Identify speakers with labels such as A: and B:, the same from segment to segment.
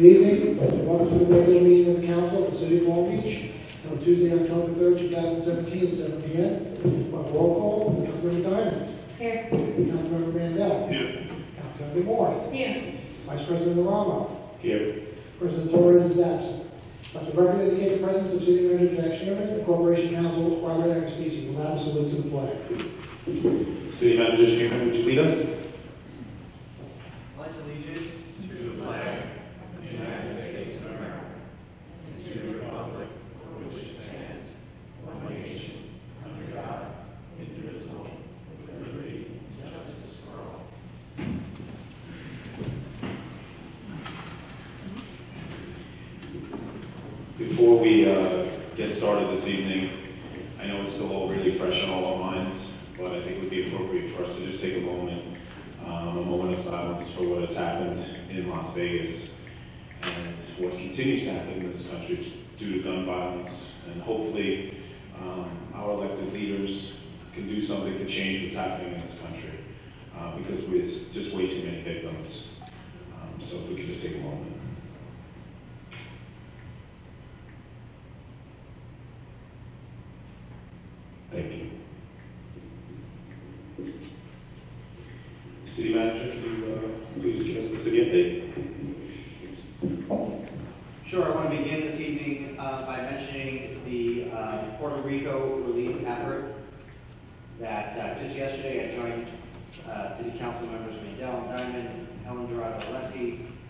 A: Good evening. Welcome to the regular meeting of the Council of the City of Long Beach on Tuesday, October 3rd, 2017 at 7 p.m. Roll call, Councilmember Diamond.
B: Here.
A: Councilmember Mandel.
C: Here.
A: Councilmember Moore.
B: Here.
A: Vice President Eramo.
C: Here.
A: President Torres is absent. Let the record indicate the presence of City Manager Jack Schnirman, the Corporation Counsel Robert Agostisi. Will now salute to the flag.
C: City Manager Chumi, would you lead us?
D: Pledge allegiance to the flag of the United States of America, and to the republic for which it stands, one nation, under God, indivisible, with liberty and justice for all.
C: Before we get started this evening, I know it's still all really fresh on all our minds, but I think it would be appropriate for us to just take a moment of silence for what has happened in Las Vegas and what continues to happen in this country due to gun violence. And hopefully our elected leaders can do something to change what's happening in this country because there's just way too many victims. So if we could just take a moment. Thank you. City Manager, can you please give us the city update?
D: Sure, I want to begin this evening by mentioning the Puerto Rico relief effort that just yesterday I joined City Council members Mandel and Diamond, Ellen Dorado Alessi,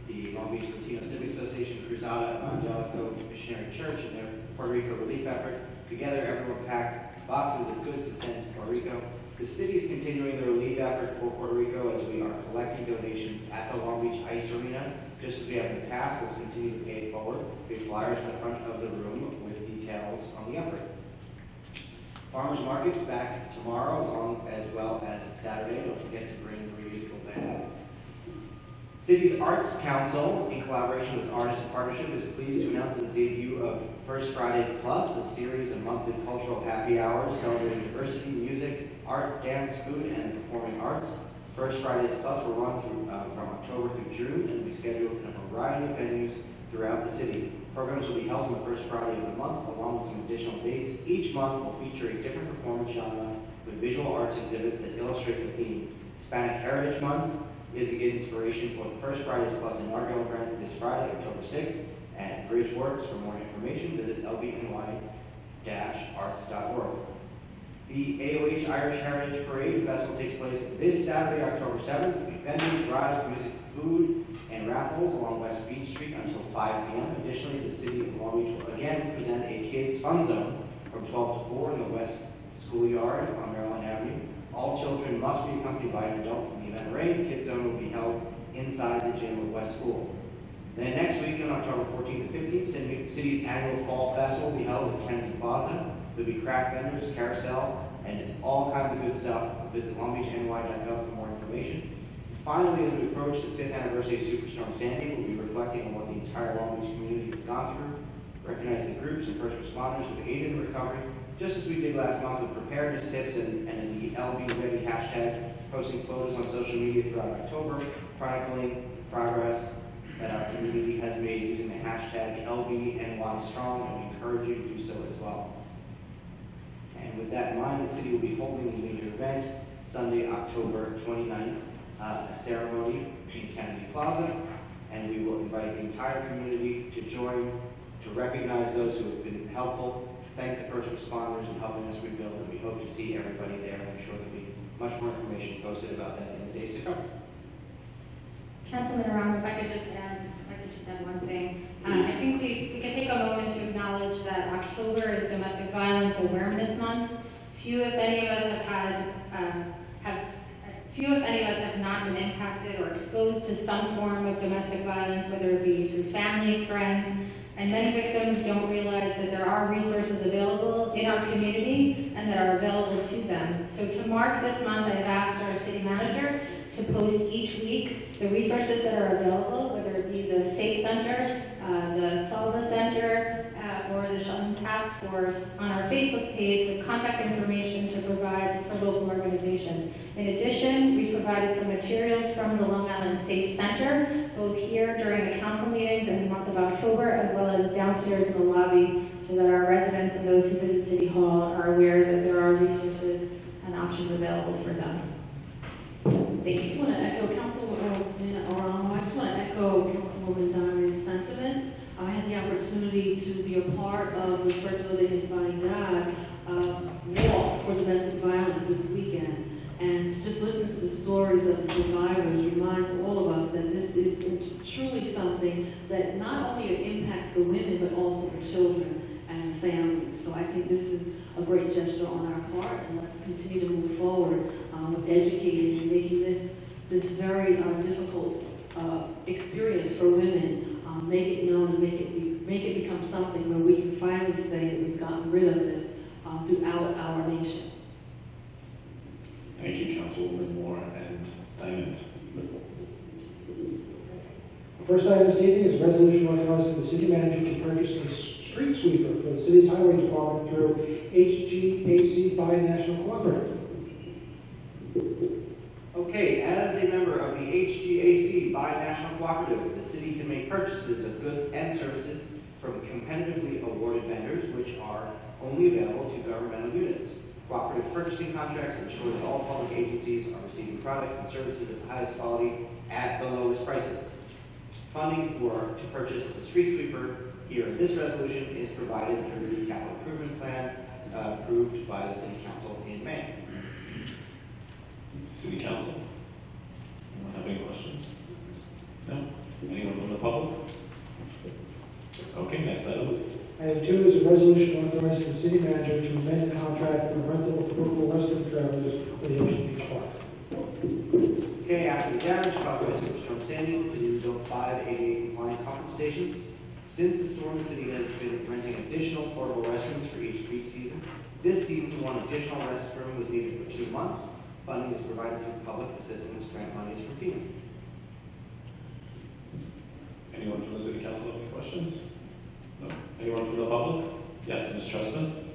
D: the Long Beach Latino Civic Association, Cruzada, Evangelico Missionary Church, and their Puerto Rico relief effort. Together, everyone packed boxes of goods to send to Puerto Rico. The city is continuing the relief effort for Puerto Rico as we are collecting donations at the Long Beach Ice Arena. Just as we have in the past, let's continue to pay it forward. We have flyers in the front of the room with details on the effort. Farmers Market's back tomorrow as well as Saturday. Don't forget to bring the reusable bag. City's Arts Council, in collaboration with Artists in Partnership, is pleased to announce the debut of First Fridays Plus, a series of monthly cultural happy hours celebrating diversity, music, art, dance, food, and performing arts. First Fridays Plus will run from October through June and will be scheduled in a variety of venues throughout the city. Programs will be held on the first Friday of the month, along with some additional dates. Each month will feature a different performance genre with visual arts exhibits that illustrate the theme. Hispanic Heritage Month is the inspiration for the First Fridays Plus inaugural event this Friday, October 6th, at Bridgeworks. For more information, visit lbny-arts.org. The AOH Irish Heritage Parade Festival takes place this Saturday, October 7th. There will be vendors, rides, music, food, and raffles along West Beach Street until 5 p.m. Additionally, the City of Long Beach will again present a Kids Fun Zone from 12 to 4 in the West Schoolyard on Maryland Avenue. All children must be accompanied by an adult from the event array. The Kids Zone will be held inside the gym of West School. Then next week, on October 14th and 15th, the city's annual Fall Festival will be held at Kennedy Plaza. There'll be craft vendors, carousel, and all kinds of good stuff. Visit longbeachny.gov for more information. Finally, as we approach the 5th anniversary of Superstorm Sandy, we'll be reflecting on what the entire Long Beach community has gone through, recognize the groups and first responders who have aided in recovery, just as we did last month with preparedness tips and the LBReady hashtag, posting photos on social media throughout October, chronicling progress that our community has made using the hashtag LBNYStrong, and we encourage you to do so as well. And with that in mind, the city will be holding a major event Sunday, October 29th, a ceremony in Kennedy Plaza, and we will invite the entire community to join to recognize those who have been helpful, thank the first responders in helping us rebuild, and we hope to see everybody there. And I'm sure there'll be much more information posted about that in the days to come.
B: Councilman Eramo, if I could just add one thing. I think we can take a moment to acknowledge that October is Domestic Violence Awareness Month. Few, if any of us have not been impacted or exposed to some form of domestic violence, whether it be through family, friends, and many victims don't realize that there are resources available in our community and that are available to them. So to mark this month, I've asked our city manager to post each week the resources that are available, whether it be the Safe Center, the Salva Center, or the Shelton Task Force on our Facebook page with contact information to provide for local organizations. In addition, we provided some materials from the Long Island Safe Center both here during the council meetings in the month of October, as well as downstairs in the lobby, so that our residents and those who visit City Hall are aware that there are resources and options available for them.
E: I just want to echo Councilwoman Eramo. I just want to echo Councilwoman Donovan's sentiments. I had the opportunity to be a part of the Circular de Hispanidad walk for domestic violence this weekend. And to just listen to the stories of the survivors reminds all of us that this is truly something that not only impacts the women, but also the children and families. So I think this is a great gesture on our part, and let's continue to move forward with educating and making this very difficult experience for women, make it known and make it become something where we can finally say that we've gotten rid of this throughout our nation.
C: Thank you, Councilwoman Moore and Diamond.
A: The first item this evening is a resolution authorizing the city manager to purchase a street sweeper for the city's highway department through HGAC Buy National Cooperative.
D: Okay, as a member of the HGAC Buy National Cooperative, the city can make purchases of goods and services from competitively awarded vendors, which are only available to governmental units. Cooperative purchasing contracts ensure that all public agencies are receiving products and services of the highest quality at the lowest prices. Funding to purchase the street sweeper here in this resolution is provided through the capital improvement plan approved by the City Council in May.
C: City Council? Anyone have any questions? No? Anyone from the public? Okay, next item.
A: Item 2 is a resolution authorizing the city manager to amend the contract for the rental of portable restroom trailers for the Ocean Beach Park.
D: Okay, after the damage caused by Superstorm Sandy, the city built 5 ADA compliant conference stations. Since the storm, the city has been renting additional portable restrooms for each peak season. This season, one additional restroom was needed for 2 months. Funding is provided through public assistance grant monies from FEMA.
C: Anyone from the City Council have any questions? No? Anyone from the public? Yes, Ms. Treston?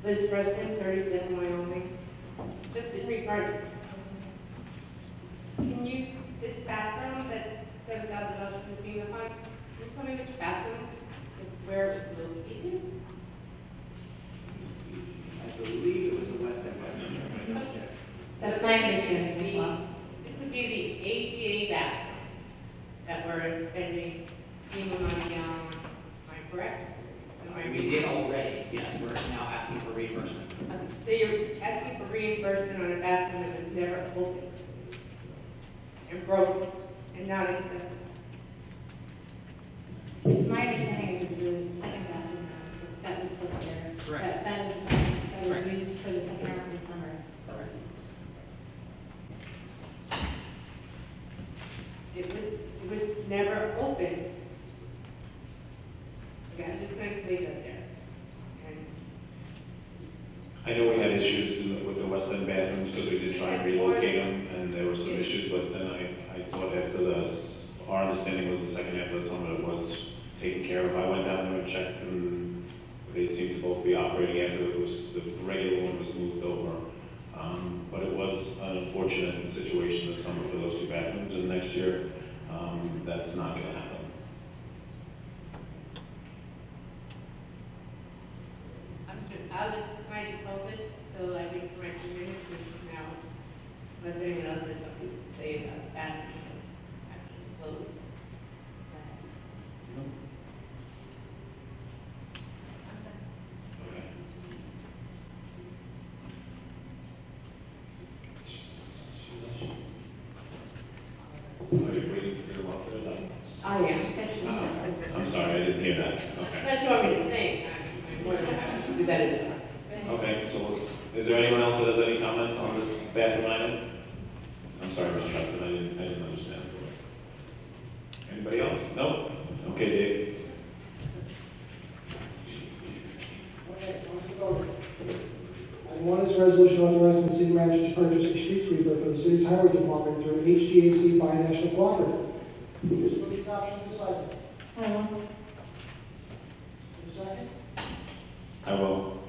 F: Liz Preston, 37 Wyoming. Just in regard, this bathroom that $7,000 is being applied, can you tell me which bathroom is where it's located?
D: I believe it was the West End.
B: That's my understanding as well.
F: This would be the ADA bathroom that we're spending FEMA money on, am I correct?
D: We did already, yes, we're now asking for reimbursement.
F: So you're asking for reimbursement on a bathroom that was never opened and broken and not accessible.
B: My understanding is the second bathroom that was put there.
D: Correct.
B: That was used for the second half of the summer.
D: Correct.
F: It was never opened. Okay, I'm just going to leave that there. And
C: I know we had issues with the West End bathrooms because we did try and relocate them, and there were some issues, but then I thought after our understanding was the second half of the summer it was taken care of. I went down there and checked, and they seemed to both be operating after the regular one was moved over. But it was an unfortunate situation this summer for those 2 bathrooms, and next year that's not going to happen.
F: I'll just try to hold it so I think for my community now, unless anyone else has something to say about that, actually close.
C: Okay. Are you waiting for your walk there?
F: I am.
C: I'm sorry, I didn't hear that. Okay.
F: That's what I'm going to say. I'm more than happy to do that as well.
C: Okay, so is there anyone else that has any comments on this bathroom item? No? I'm sorry, Ms. Cheston, I didn't understand. Anybody else? No? Okay, Dave.
A: Okay, Item 1 is a resolution authorizing the city manager to purchase a street sweeper for the city's highway department through HGAC Buy National Cooperative. Please move the adoption of this item.
B: I will.
A: Second.
C: I will.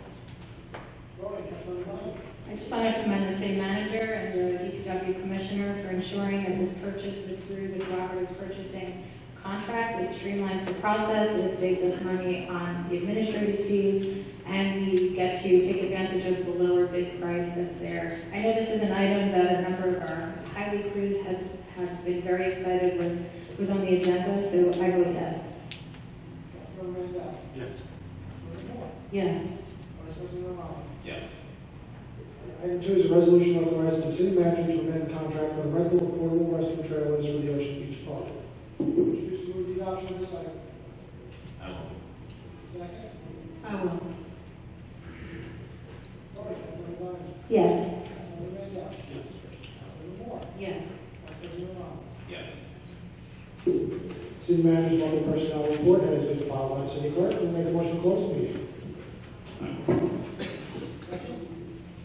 A: Voting, Councilmember Donovan.
B: I just want to commend the city manager and the DPW commissioner for ensuring that this purchase was through the cooperative purchasing contract. It streamlines the process, it saves us money on the administrative fees, and we get to take advantage of the lower bid price that's there. I know this is an item that a number of our highway crews have been very excited was on the agenda, so I vote yes.
A: Councilmember Mandel.
C: Yes.
A: Councilmember Moore.
B: Yes.
A: Vice President Eramo.
C: Yes.
A: Item 2 is a resolution authorizing the city manager to amend the contract for the rental of portable restroom trailers for the Ocean Beach Park. Please move the adoption of this item.
C: I will.
A: Second.
E: I will.
A: Voting, Councilmember Donovan.
B: Yes.
A: Councilmember Mandel.
C: Yes.
A: Councilmember Moore.
E: Yes.
A: Vice President Eramo.
C: Yes.
A: City manager's monthly personnel report has been filed by the city clerk. Will make a motion to close the meeting.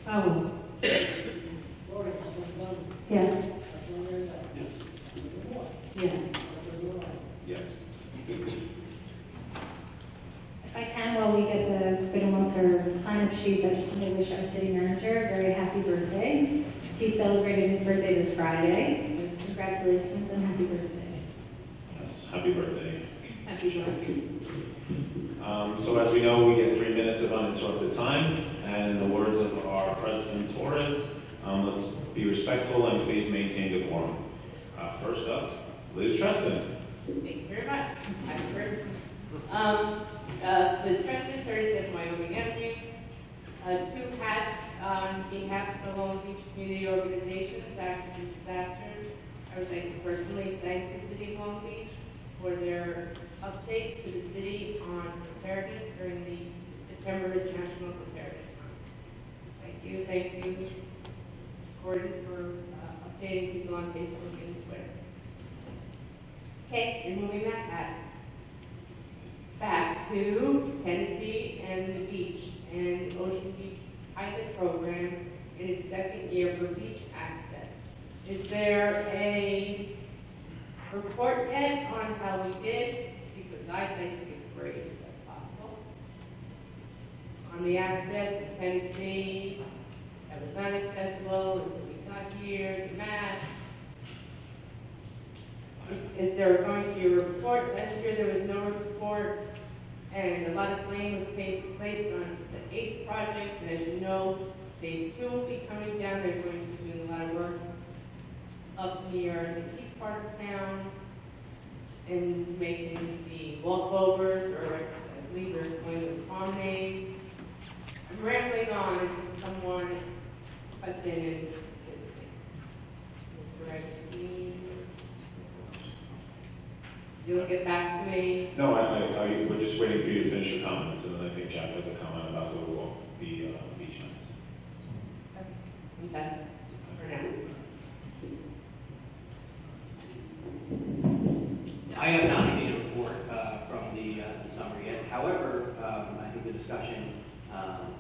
E: I will.
A: Voting, Councilmember Donovan.
B: Yes.
A: Councilmember Mandel. Councilmember Moore.
E: Yes.
A: Vice President Eramo.
C: Yes.
B: If I can, while we get the Spitalmotor sign-up sheet, I just want to wish our city manager a very happy birthday. He celebrated his birthday this Friday. Congratulations and happy birthday.
C: Yes. Happy birthday.
E: Happy birthday.
C: So as we know, we get 3 minutes of uninterrupted time, and in the words of our President Torres, let's be respectful and please maintain decorum. First up, Liz Treston.
F: Thank you very much. Happy birthday. The Treston, 37 Wyoming Avenue. 2 hats on behalf of the Long Beach Community Organizations after the disasters. I would like to personally thank the City of Long Beach for their update to the city on preparedness during the September National Preparedness Month. Thank you, Gordon, for updating people on Facebook and Twitter. Okay, removing that hat. Back to Tennessee and the beach and Ocean Beach pilot program in its 2nd year for beach access. Is there a report yet on how we did? Because I'd like to get great if possible. On the access to Tennessee, that was not accessible until we got here, the math. Is there going to be a report? Last year there was no report, and a lot of blame was placed on the ACE project, and as you know, phase 2 will be coming down. They're going to be doing a lot of work up near the east part of town and making the walkovers, or I believe they're going to promenade. I'm rambling on until someone cuts in and assists me. Mr. Epstein, you'll get back to me.
C: No, we're just waiting for you to finish your comments, and then I think Jack has a comment about the beach nights.
F: Okay, for now.
D: I have not seen a report from the summer yet. However, I think the discussion,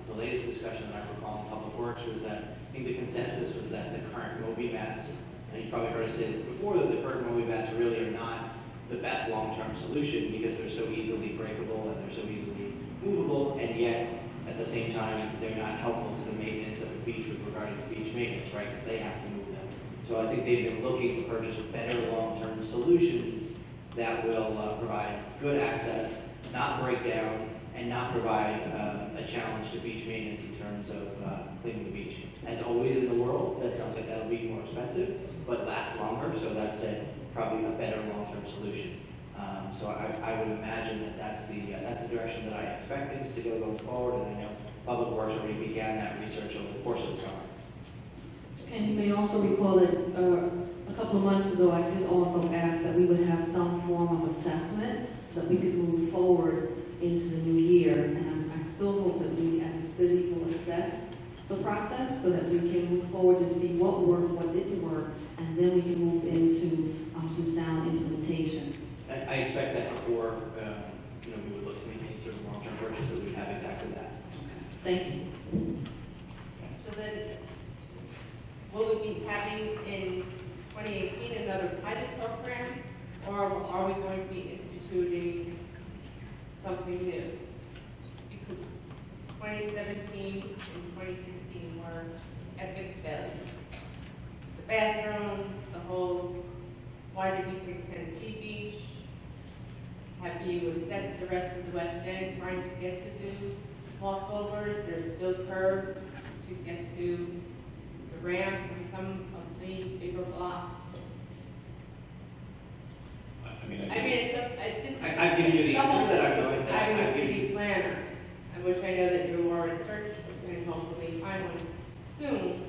D: the latest discussion that I recall in Public Works was that I think the consensus was that the current Moby mats, and you probably heard us say this before, that the current Moby mats really are not the best long-term solution because they're so easily breakable and they're so easily movable, and yet at the same time they're not helpful to the maintenance of the beach with regard to beach maintenance, right? Because they have to move them. So I think they've been looking to purchase better long-term solutions that will provide good access, not break down, and not provide a challenge to beach maintenance in terms of cleaning the beach. As always in the world, that sounds like that'll be more expensive, but lasts longer, so that's probably a better long-term solution. So I would imagine that that's the direction that I expect things to go going forward, and I know Public Works already began that research over the course of the summer.
E: And you may also recall that a couple of months ago, I did also ask that we would have some form of assessment so that we could move forward into the new year. And I still hope that we as a city will assess the process so that we can move forward to see what worked, what didn't work, and and then we can move into some sound implementation.
D: I expect that before, we would look to make any sort of long-term purchase, that we would have exactly that.
E: Thank you.
F: So then, will we be having in 2018 another pilot program, or are we going to be instituting something new? Because 2017 and 2016 were epic failures. The bathrooms, the whole, why did we pick Tennessee Beach? Have you assessed the rest of the West End trying to get to do walkovers? There's still curves to get to the ramps and some of the bigger blocks.
D: I've given you the answer that I'm going to.
F: I'm a city planner, which I know that you are in search of, and hopefully find one soon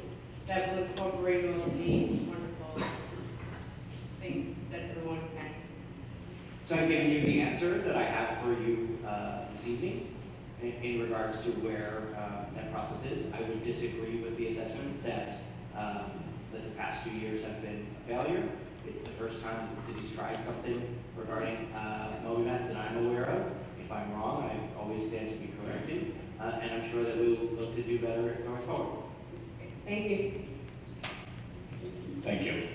F: that will incorporate all of these wonderful things that everyone can.
D: So I've given you the answer that I have for you this evening in regards to where that process is. I would disagree with the assessment that the past few years have been a failure. It's the first time that the city's tried something regarding mowing mats that I'm aware of. If I'm wrong, I always stand to be corrected, and I'm sure that we will look to do better going forward.
F: Thank you.
C: Thank you.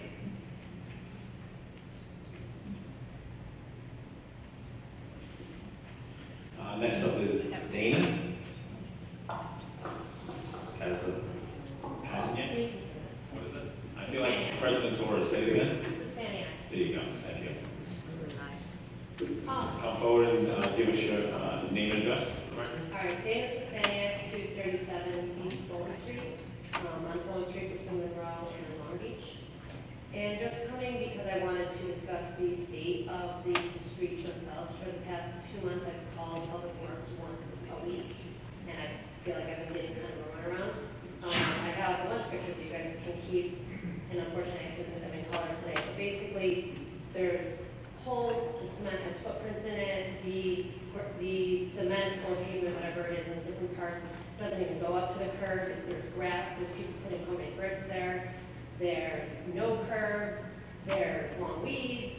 C: Next up is Dana. As a patent. What is it? I feel like President Torres. Say it again. There you go. Thank you. Come forward and give us your name and address.
G: All right, Dana Suspaniak, 237 East Fulton Street, on Fulton Street between Monroe and Long Beach. And just coming because I wanted to discuss the state of the streets themselves. For the past 2 months, I've called Public Works once a week, and I feel like I've been getting kind of a runaround. I have a bunch of pictures you guys can keep, and unfortunately I couldn't put them in color today. But basically, there's holes, the cement has footprints in it, the cement or pavement, whatever it is, in different parts doesn't even go up to the curb. There's grass, there's people putting homemade bricks there. There's no curb, there's long weeds.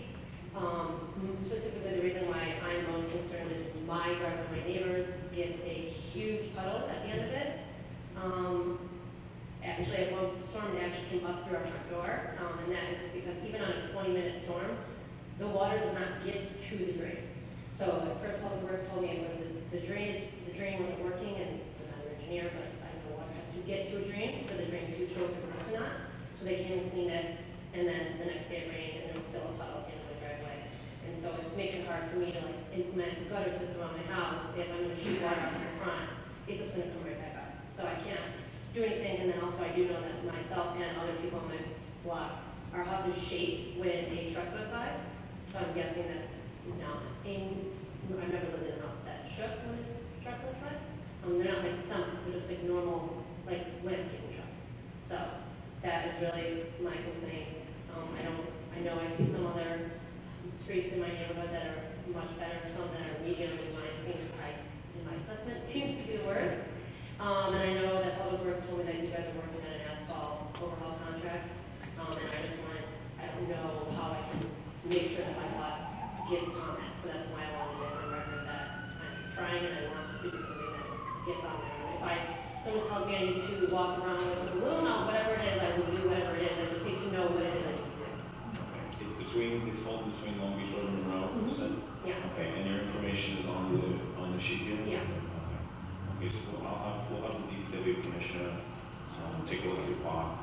G: Specifically, the reason why I'm most concerned is my driveway, my neighbors. It's a huge puddle at the end of it. Actually, at one storm, it actually came up through our front door, and that is just because even on a 20-minute storm, the water does not get to the drain. So at first, Public Works told me the drain wasn't working, and I'm not an engineer, but I know water has to get to a drain for the drain to show if it works or not. So they came and cleaned it, and then the next day it rained, and there was still a puddle in my driveway. And so it makes it hard for me to implement a gutter system on my house. If I'm going to shoot water out to the front, it's just going to come right back up. So I can't do anything. And then also I do know that myself and other people on my block, our house is shaped when a truck goes by. So I'm guessing that's not I've never lived in a house that shook when a truck goes by. They're not like stumps, they're just like normal landscaping trucks. So that is really my complaint. I know I see some other streets in my neighborhood that are much better, some that are medium, and mine seems in my assessment seems to be the worst. And I know that Public Works told me that you guys are working on an asphalt overhaul contract. And I don't know how I can make sure that my lot gets on that. So that's why I wanted to make a record that I'm trying and I want to do something that gets on there. And if someone tells me I need to walk around with a balloon or whatever it is, I will do whatever it is. I just need to know what it is I need to do.
C: It's held between Long Beach Road and Monroe, you said?
G: Yeah.
C: Okay, and your information is on the sheet here?
G: Yeah.
C: Okay, so we'll have the DPW commissioner take a look at your block.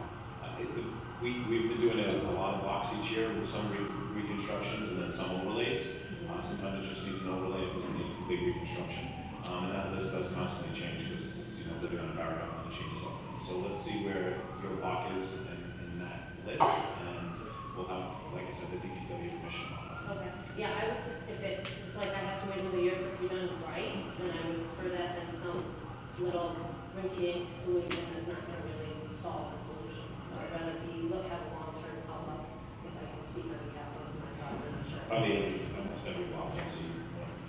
C: We've been doing a lot of blocks each year with some reconstructions and then some overlays. Sometimes it just needs an overlay if it's a complete reconstruction. And that list does constantly change because, living on a barrier island changes often. So let's see where your block is in that list, and we'll have, like I said, the DPW commission on that.
G: Okay. Yeah, I would, if it's like I have to wait another year for it to be done right, then I would prefer that than some little rinky-dink solution that's not going to really solve the solution. So I'd rather have a long-term outlook if I can speak on behalf of my daughter. Sure.
C: Probably almost every block I see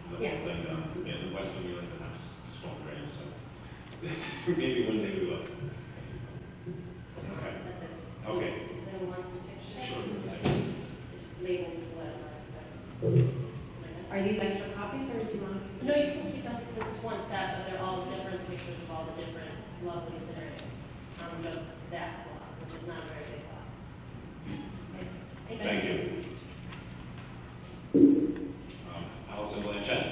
C: the
G: Yeah.
C: whole thing done. In the west of New England, there's storm drains, so maybe one day we will. Okay.
G: That's it.
C: Okay.
G: Is there one picture?
C: Sure.
G: Labeled whatever.
B: Are these extra copies or do you want?
G: No, you can keep them, this is one set, but they're all different pictures of all the different lovely scenarios. Just that block, which is not a very big block. Okay.
C: Thank you. Allison Blanchett.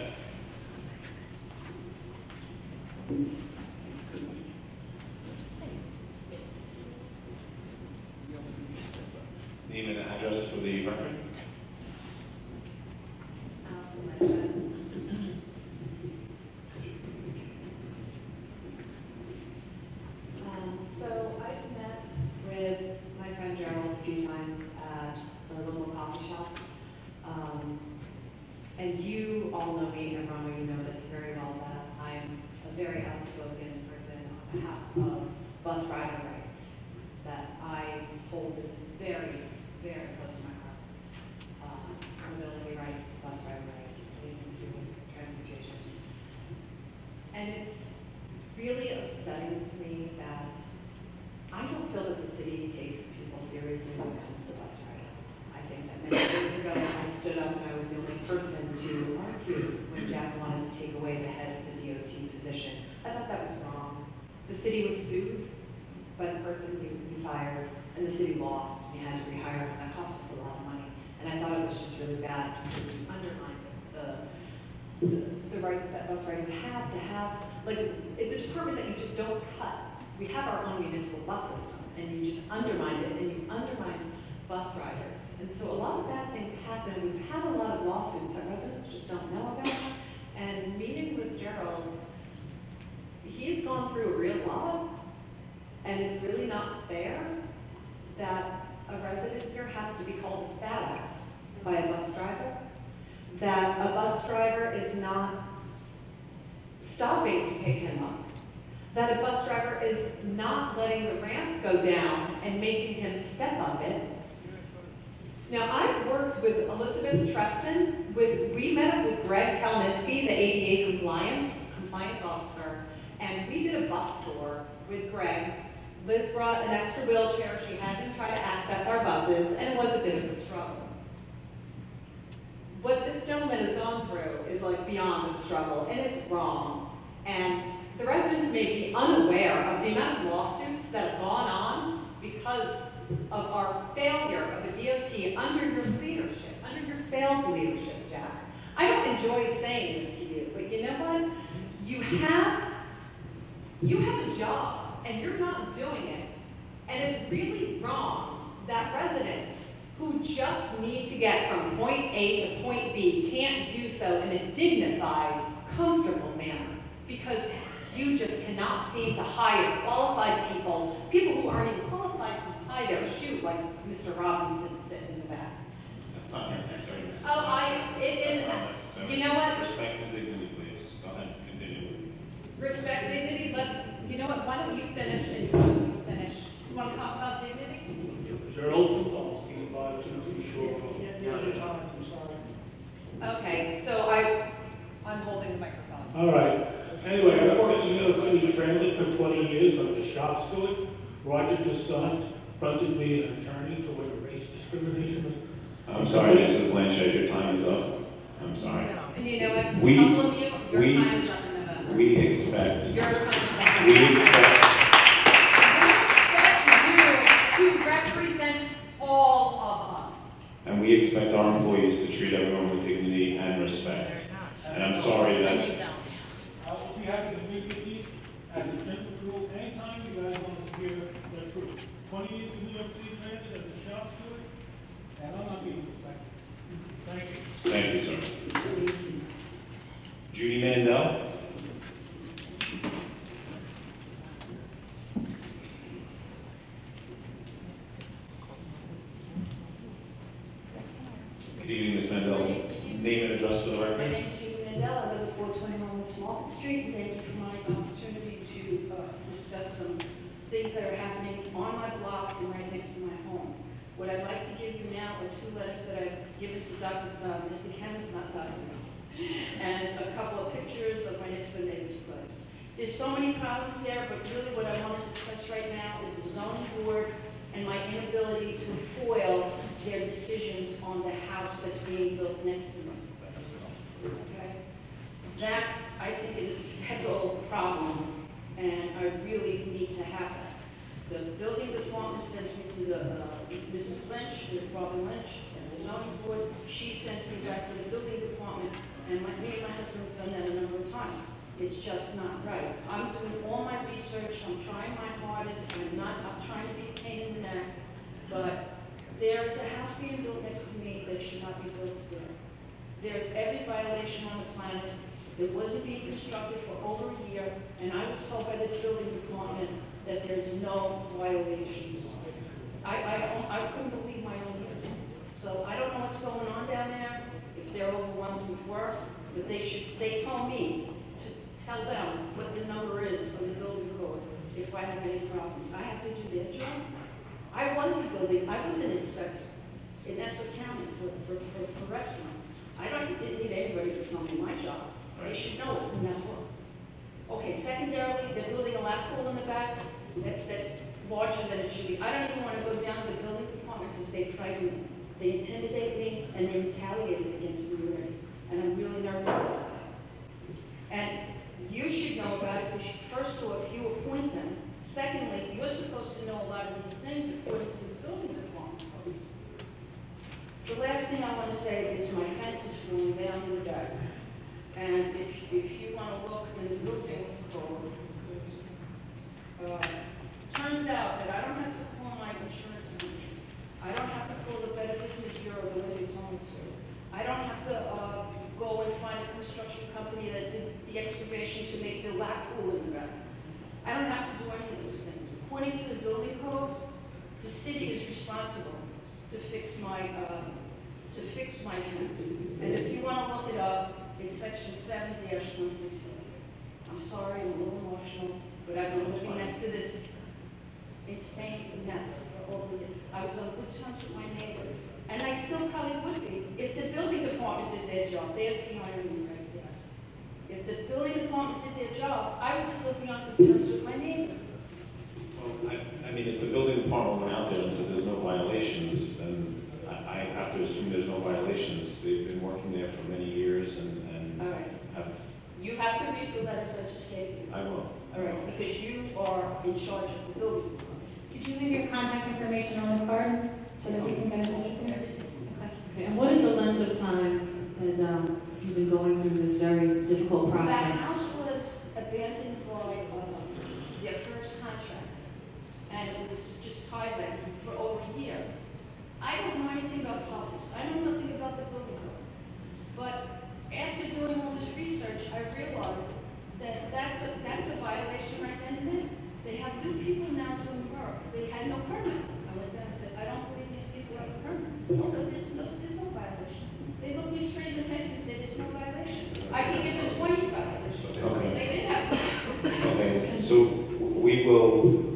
C: Name and address for the record.
H: So I've met with my friend Gerald a few times at the local coffee shop. And you all know me, Eramo, you know this very well, that I'm a very outspoken person on behalf of bus rider rights, that I hold this very, very close to my heart. Mobility rights, bus rider rights, leading through transportation. And it's really upsetting to me that I don't feel that the city takes people seriously when it comes to bus riders. I think that many years ago, I stood up and I was the only person to argue when Jack wanted to take away the head of the DOT position. I thought that was wrong. The city was sued by the person we fired, and the city lost. We had to rehire him. That cost us a lot of money. And I thought it was just really bad because we undermined the rights that bus riders have to have. Like, it's a department that you just don't cut. We have our own municipal bus system, and you just undermine it, and you undermine bus riders. And so a lot of bad things happen. We've had a lot of lawsuits that residents just don't know about. And meeting with Gerald, he's gone through a real lot, and it's really not fair that a resident here has to be called a badass by a bus driver, that a bus driver is not stopping to pick him up, that a bus driver is not letting the ramp go down and making him step up it. Now, I've worked with Elizabeth Treston. We met up with Greg Kalnitzky, the ADA compliance officer, and we did a bus tour with Greg. Liz brought an extra wheelchair. She had him try to access our buses, and it was a bit of a struggle. What this gentleman has gone through is like beyond a struggle, and it's wrong. And the residents may be unaware of the amount of lawsuits that have gone on because of our failure of a DOT under your leadership, under your failed leadership, Jack. I don't enjoy saying this to you, but you know what? You have a job, and you're not doing it. And it's really wrong that residents who just need to get from point A to point B can't do so in a dignified, comfortable manner because you just cannot seem to hire qualified people who aren't even qualified to tie their shoe like Mr. Robinson sitting in the back.
C: That's not necessary. Mr.
H: Oh, it is.
C: That's not necessary.
H: You know what?
C: Respect and dignity, please. Go ahead, continue.
H: Respect dignity. You know what? Why don't you finish and you finish? You want to talk about dignity?
I: Gerald, I'll speak about too short.
H: Okay, so I'm holding the microphone.
I: All right. Anyway, I worked in New York City Transit for 20 years on the shop steward. Roger DeSant fronted me an attorney to where race discrimination was.
C: I'm sorry, Mrs. Blanchett, your time is up. I'm sorry.
H: And you know what? A
C: We-
H: couple of you, your
C: we-
H: time is up in November.
C: We expect,
H: Your time is up.
C: we expect,
H: We expect you to represent all of us.
C: and we expect our employees to treat everyone with dignity and respect. And I'm sorry
H: And
C: that,
H: you don't.
I: I'll be happy to meet with you at the Central Group anytime you guys want to hear the truth. 20 years in New York City Transit as a shop steward, and I'm not being respected. Thank you.
C: thank you, sir. Judy Mandel. Good evening, Ms. Mandel. Name and address for the
J: My
C: record.
J: name is Chumi Mandel. I live at 421 West Market Street, and thank you for my opportunity to discuss some things that are happening on my block and right next to my home. What I'd like to give you now are two letters that I've given to Mr. Kemmons, not Dr. and a couple of pictures of my next door neighbor's place. There's so many problems there, but really what I want to discuss right now is the zoning board and my inability to foil their decisions on the house that's being built next to me. Okay? That, I think, is a federal problem, and I really need to have that. The building department sends me to the Mrs. Lynch, Robin Lynch, and the zoning board. She sends me back to the building department, and me and my husband have done that a number of times. It's just not right. I'm doing all my research. I'm trying my hardest. I'm trying to be a pain in the neck, but there's a house being built next to me that should not be built there. There's every violation on the planet. It wasn't being constructed for over a year, and I was told by the building department that there's no violations. I couldn't believe my own ears. So I don't know what's going on down there, if they're overwhelmed with work, but they told me to tell them what the number is of the building code if I have any problems. I have to do their job. I was an inspector in Nassau County for restaurants. Didn't need anybody to tell me my job. They should know it's in that book. Okay, secondarily, they're building a lap pool in the back that's larger than it should be. I don't even want to go down to the building department because they frighten me. They intimidate me and they retaliate against me already. And I'm really nervous about that. And you should know about it because first of all, if you appoint them. Secondly, you're supposed to know a lot of these things according to the building department. The last thing I want to say is my fence is falling down in the back. And if you want to look in the building code, turns out that I don't have to call my insurance company. I don't have to call the Better Business Bureau the way they told me to. I don't have to go and find a construction company that did the excavation to make the lap pool in the back. I don't have to do any of those things. According to the building code, the city is responsible to fix my fence. And if you want to look it up, it's section 7-160. I'm sorry, I'm a little emotional, but I've been living next to this insane mess for over the years. I was on good terms with my neighbor, and I still probably would be if the building department did their job. There's the irony right there. If the building department did their job, I would still be on good terms with my neighbor.
C: Well, I mean, if the building department went out there and said there's no violations, then I have to assume there's no violations. They've been working there for many years and
J: All right.
C: have.
J: You have to read the letters I just gave you.
C: I will.
J: All right, because you are in charge of the building department.
B: Could you leave your contact information on the card so that we can get in touch with you?
E: Okay, and what is the length of time that you've been going through this very difficult
J: That
E: process?
J: house was abandoned by their first contract, and it was just tied for over a year. I don't know anything about politics. I know nothing about the building code. But after doing all this research, I realized that that's a violation right then and there. They have new people now doing work. They had no permit. I went down and said, I don't believe these people have a permit. No, there's no violation. They looked me straight in the face and said, there's no violation. I can give them 20 violations.
C: Okay.
J: They did have one.
C: Okay, so we will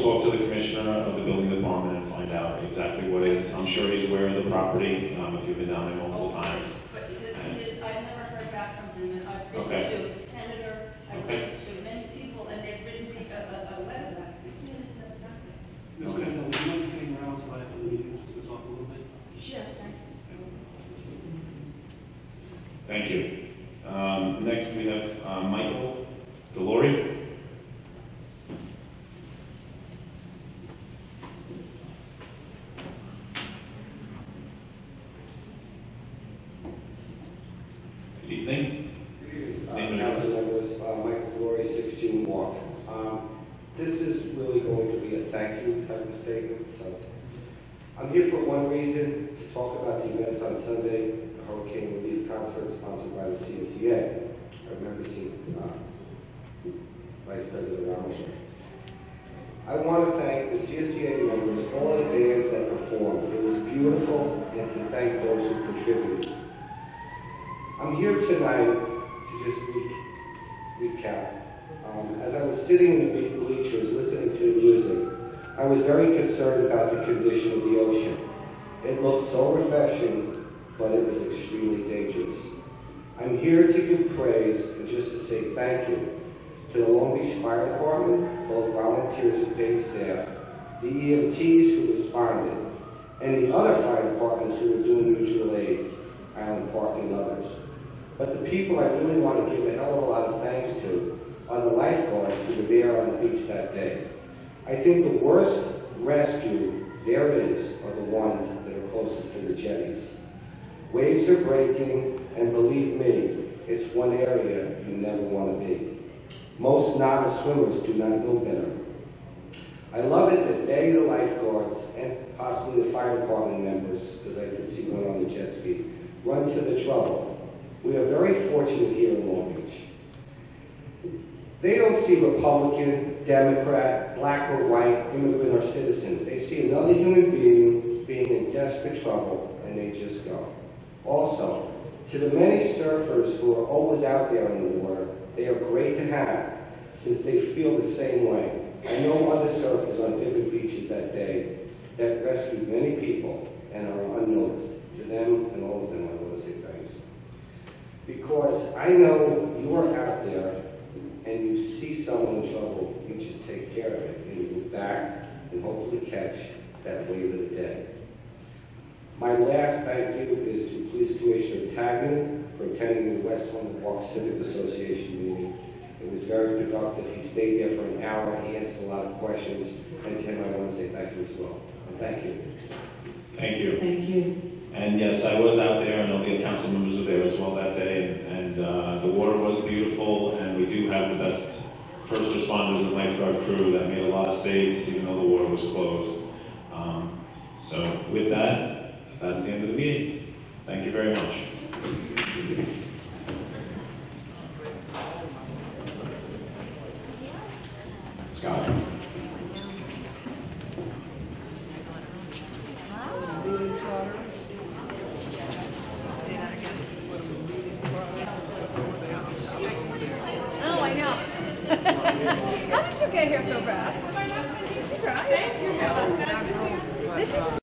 C: talk to the commissioner of the building department and find out exactly what is. I'm sure he's aware of the property, if you've been down there multiple times.
J: But the thing is, I've never heard back from him, and I've written
C: Okay.
J: to the senator, I've
C: Okay.
J: written to many people, and they've written me a letter back. This man has never done that.
K: Mr. Mandel, would you mind staying around so after the meeting, just to talk a little bit?
J: Yes, thank you.
C: Thank you. Next we have Michael Delory. Good evening. Name and address.
L: Michael Glory, 16 Walk. This is really going to be a thank you type of statement. So I'm here for one reason, to talk about the events on Sunday, the Hurricane Relief Concert sponsored by the CNCA. I remember seeing Vice President Eramo. I want to thank the CNCA members, all the bands that performed. It was beautiful, and to thank those who contributed. I'm here tonight to just recap. As I was sitting in the bleachers listening to the music, I was very concerned about the condition of the ocean. It looked so refreshing, but it was extremely dangerous. I'm here to give praise and just to say thank you to the Long Beach Fire Department, both volunteers and paid staff, the EMTs who responded, and the other fire departments who were doing mutual aid, Island Park and others. But the people I really want to give a hell of a lot of thanks to are the lifeguards who were there on the beach that day. I think the worst rescue there is are the ones that are closest to the jetties. Waves are breaking, and believe me, it's one area you never want to be. Most novice swimmers do not know better. I love it that they, the lifeguards, and possibly the fire department members, because I did see one on the jet ski, run to the trouble. We are very fortunate here in Long Beach. They don't see Republican, Democrat, black or white, immigrant or citizen. They see another human being in desperate trouble, and they just go. Also, to the many surfers who are always out there in the water, they are great to have, since they feel the same way. I know other surfers on different beaches that day that rescued many people and are unnoticed. To them and all of them, I want to say thanks. Because I know you are out there and you see someone in trouble, you just take care of it and you move back and hopefully catch that wave of the day. My last thank you is to Police Commissioner Tagman for attending the West Holland Park Civic Association meeting. It was very productive. He stayed there for an hour. He answered a lot of questions. And Tim, I want to say thank you as well. And thank you.
C: Thank you.
E: Thank you.
C: And yes, I was out there, and all the council members were there as well that day, and the water was beautiful, and we do have the best first responders and lifeguard crew that made a lot of saves, even though the water was closed. So with that, that's the end of the meeting. Thank you very much. Scott.
M: Oh, I know. How did you get here so fast? Thank you. Did you?